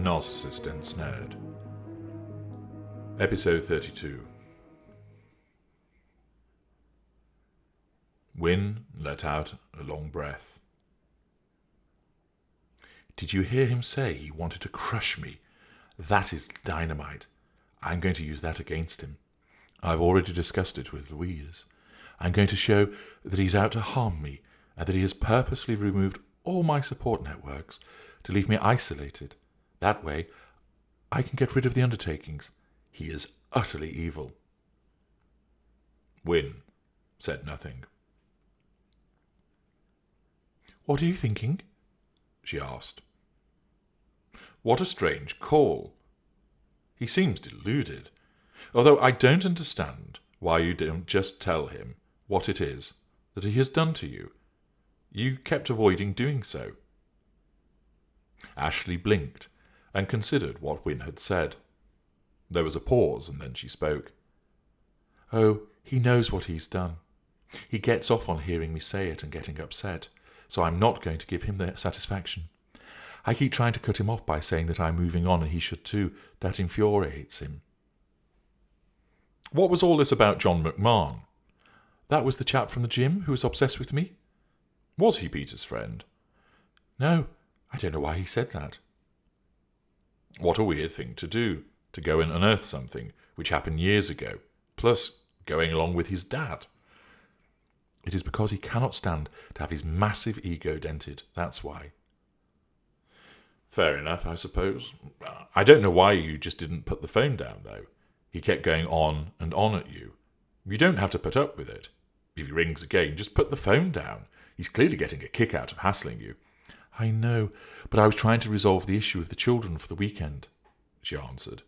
Narcissist Ensnared. Episode 32. Wynne let out a long breath. Did you hear him say he wanted to crush me? That is dynamite. I'm going to use that against him. I've already discussed it with Louise. I'm going to show that he's out to harm me and that he has purposely removed all my support networks to leave me isolated. That way, I can get rid of the undertakings. He is utterly evil. Wynne said nothing. What are you thinking? She asked. What a strange call. He seems deluded, although I don't understand why you don't just tell him what it is that he has done to you. You kept avoiding doing so. Ashley blinked and considered what Wynne had said. There was a pause, and then she spoke. Oh, he knows what he's done. He gets off on hearing me say it and getting upset, so I'm not going to give him the satisfaction. I keep trying to cut him off by saying that I'm moving on and he should too. That infuriates him. What was all this about John McMahon? That was the chap from the gym who was obsessed with me? Was he Peter's friend? No, I don't know why he said that. What a weird thing to do, to go and unearth something which happened years ago, plus going along with his dad. It is because he cannot stand to have his massive ego dented, that's why. Fair enough, I suppose. I don't know why you just didn't put the phone down, though. He kept going on and on at you. You don't have to put up with it. If he rings again, just put the phone down. He's clearly getting a kick out of hassling you. I know, but I was trying to resolve the issue of the children for the weekend, she answered.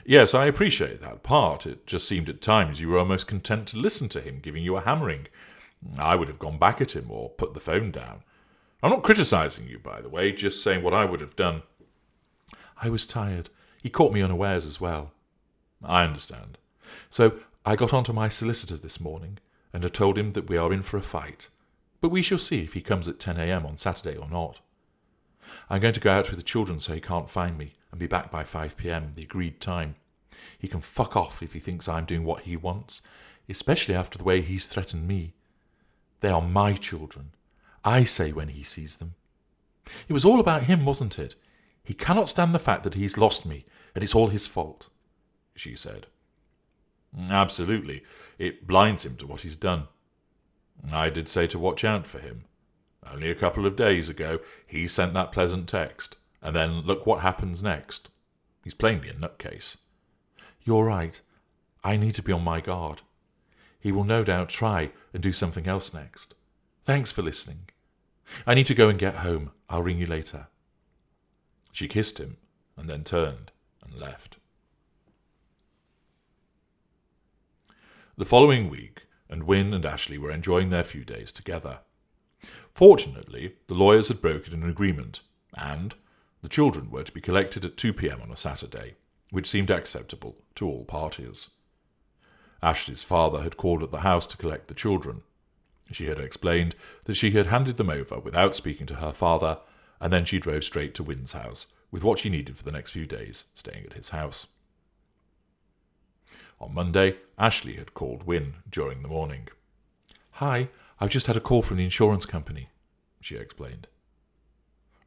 Yes, I appreciate that part. It just seemed at times you were almost content to listen to him giving you a hammering. I would have gone back at him or put the phone down. I'm not criticising you, by the way, just saying what I would have done. I was tired. He caught me unawares as well. I understand. So I got on to my solicitor this morning and have told him that we are in for a fight. But we shall see if he comes at 10 a.m. on Saturday or not. I'm going to go out with the children so he can't find me and be back by 5 p.m, the agreed time. He can fuck off if he thinks I'm doing what he wants, especially after the way he's threatened me. They are my children. I say when he sees them. It was all about him, wasn't it? He cannot stand the fact that he's lost me, and it's all his fault, she said. Absolutely. It blinds him to what he's done. I did say to watch out for him. Only a couple of days ago, he sent that pleasant text, and then look what happens next. He's plainly a nutcase. You're right. I need to be on my guard. He will no doubt try and do something else next. Thanks for listening. I need to go and get home. I'll ring you later. She kissed him, and then turned and left. The following week, and Wynne and Ashley were enjoying their few days together. Fortunately, the lawyers had brokered an agreement, and the children were to be collected at 2 p.m. on a Saturday, which seemed acceptable to all parties. Ashley's father had called at the house to collect the children. She had explained that she had handed them over without speaking to her father, and then she drove straight to Wynne's house with what she needed for the next few days, staying at his house. On Monday, Ashley had called Wynne during the morning. Hi, I've just had a call from the insurance company, she explained.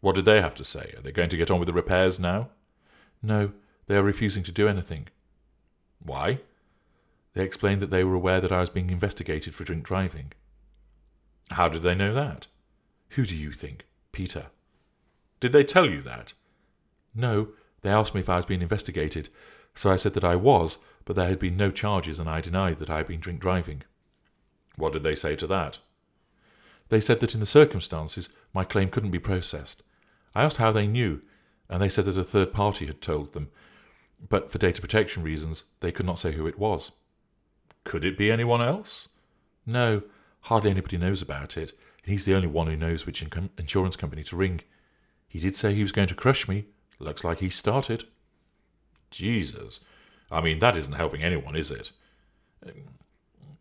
What did they have to say? Are they going to get on with the repairs now? No, they are refusing to do anything. Why? They explained that they were aware that I was being investigated for drink driving. How did they know that? Who do you think? Peter. Did they tell you that? No, they asked me if I was being investigated, so I said that I was, but there had been no charges and I denied that I had been drink driving. What did they say to that? They said that in the circumstances my claim couldn't be processed. I asked how they knew, and they said that a third party had told them, but for data protection reasons they could not say who it was. Could it be anyone else? No, hardly anybody knows about it, and he's the only one who knows which insurance company to ring. He did say he was going to crush me. Looks like he started. Jesus. I mean, that isn't helping anyone, is it?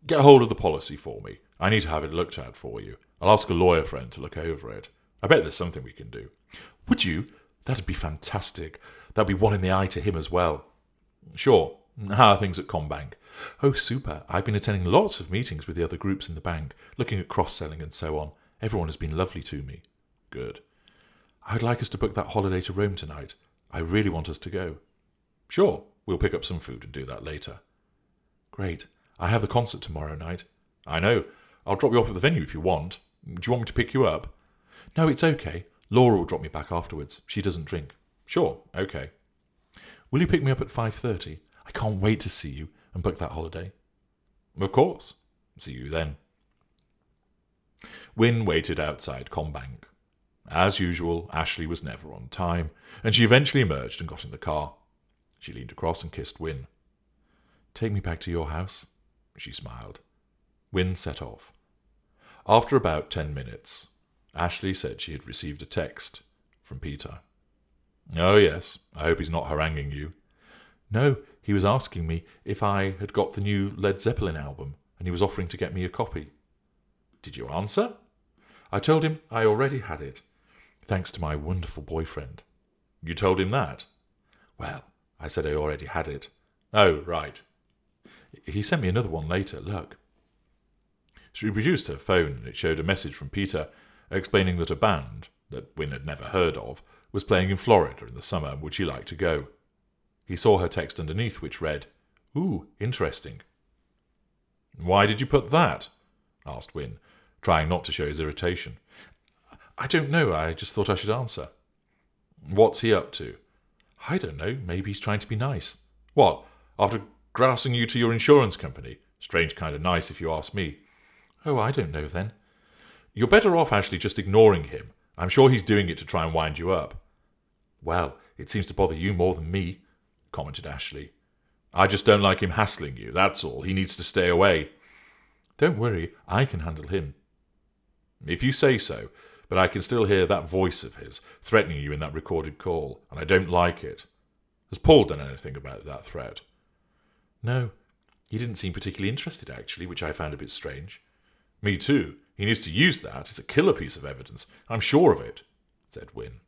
Get hold of the policy for me. I need to have it looked at for you. I'll ask a lawyer friend to look over it. I bet there's something we can do. Would you? That'd be fantastic. That'd be one in the eye to him as well. Sure. How are things at Combank? Oh, super. I've been attending lots of meetings with the other groups in the bank, looking at cross-selling and so on. Everyone has been lovely to me. Good. I'd like us to book that holiday to Rome tonight. I really want us to go. Sure. We'll pick up some food and do that later. Great. I have the concert tomorrow night. I know. I'll drop you off at the venue if you want. Do you want me to pick you up? No, it's okay. Laura will drop me back afterwards. She doesn't drink. Sure. Okay. Will you pick me up at 5:30? I can't wait to see you and book that holiday. Of course. See you then. Wynne waited outside Combank. As usual, Ashley was never on time, and she eventually emerged and got in the car. She leaned across and kissed Wynne. Take me back to your house, she smiled. Wynne set off. After about 10 minutes, Ashley said she had received a text from Peter. Oh, yes, I hope he's not haranguing you. No, he was asking me if I had got the new Led Zeppelin album, and he was offering to get me a copy. Did you answer? I told him I already had it, thanks to my wonderful boyfriend. You told him that? Well, I said I already had it. Oh, right. He sent me another one later, look. She produced her phone, and it showed a message from Peter explaining that a band, that Wynne had never heard of, was playing in Florida in the summer and would she like to go. He saw her text underneath, which read, Ooh, interesting. Why did you put that? Asked Wynne, trying not to show his irritation. I don't know, I just thought I should answer. What's he up to? I don't know, maybe he's trying to be nice. What, after grassing you to your insurance company? Strange kind of nice if you ask me. Oh, I don't know then. You're better off actually just ignoring him. I'm sure he's doing it to try and wind you up. Well, it seems to bother you more than me, commented Ashley. I just don't like him hassling you, that's all. He needs to stay away. Don't worry, I can handle him. If you say so, but I can still hear that voice of his threatening you in that recorded call, and I don't like it. Has Paul done anything about that threat? No, he didn't seem particularly interested, actually, which I found a bit strange. Me too. He needs to use that. It's a killer piece of evidence. I'm sure of it, said Wynne.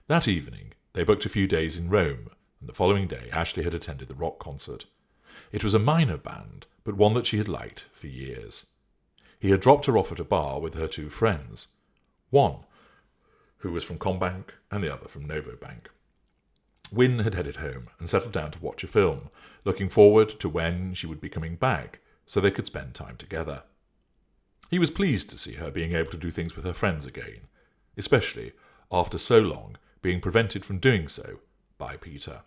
That evening, they booked a few days in Rome, and the following day Ashley had attended the rock concert. It was a minor band, but one that she had liked for years. He had dropped her off at a bar with her two friends, one who was from Combank and the other from Novobank. Wynne had headed home and settled down to watch a film, looking forward to when she would be coming back so they could spend time together. He was pleased to see her being able to do things with her friends again, especially after so long being prevented from doing so by Peter.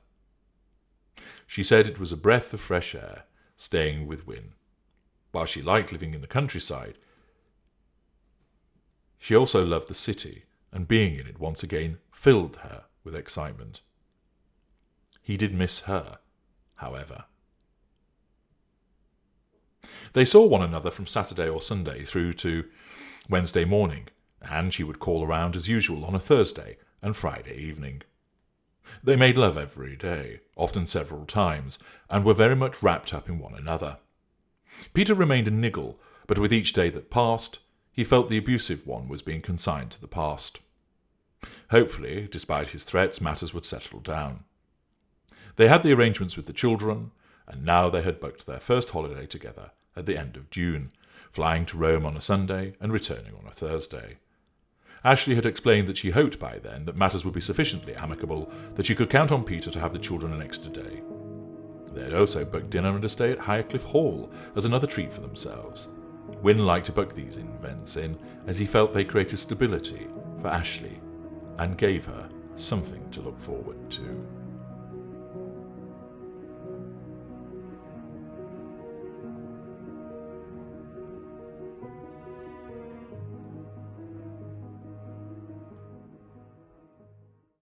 She said it was a breath of fresh air staying with Wynne. While she liked living in the countryside, she also loved the city, and being in it once again filled her with excitement. He did miss her, however. They saw one another from Saturday or Sunday through to Wednesday morning, and she would call around as usual on a Thursday and Friday evening. They made love every day, often several times, and were very much wrapped up in one another. Peter remained a niggle, but with each day that passed, he felt the abusive one was being consigned to the past. Hopefully, despite his threats, matters would settle down. They had the arrangements with the children, and now they had booked their first holiday together at the end of June, flying to Rome on a Sunday and returning on a Thursday. Ashley had explained that she hoped by then that matters would be sufficiently amicable that she could count on Peter to have the children an extra day. They had also booked dinner and a stay at Highcliffe Hall as another treat for themselves. Wynne liked to book these events in, as he felt they created stability for Ashley and gave her something to look forward to.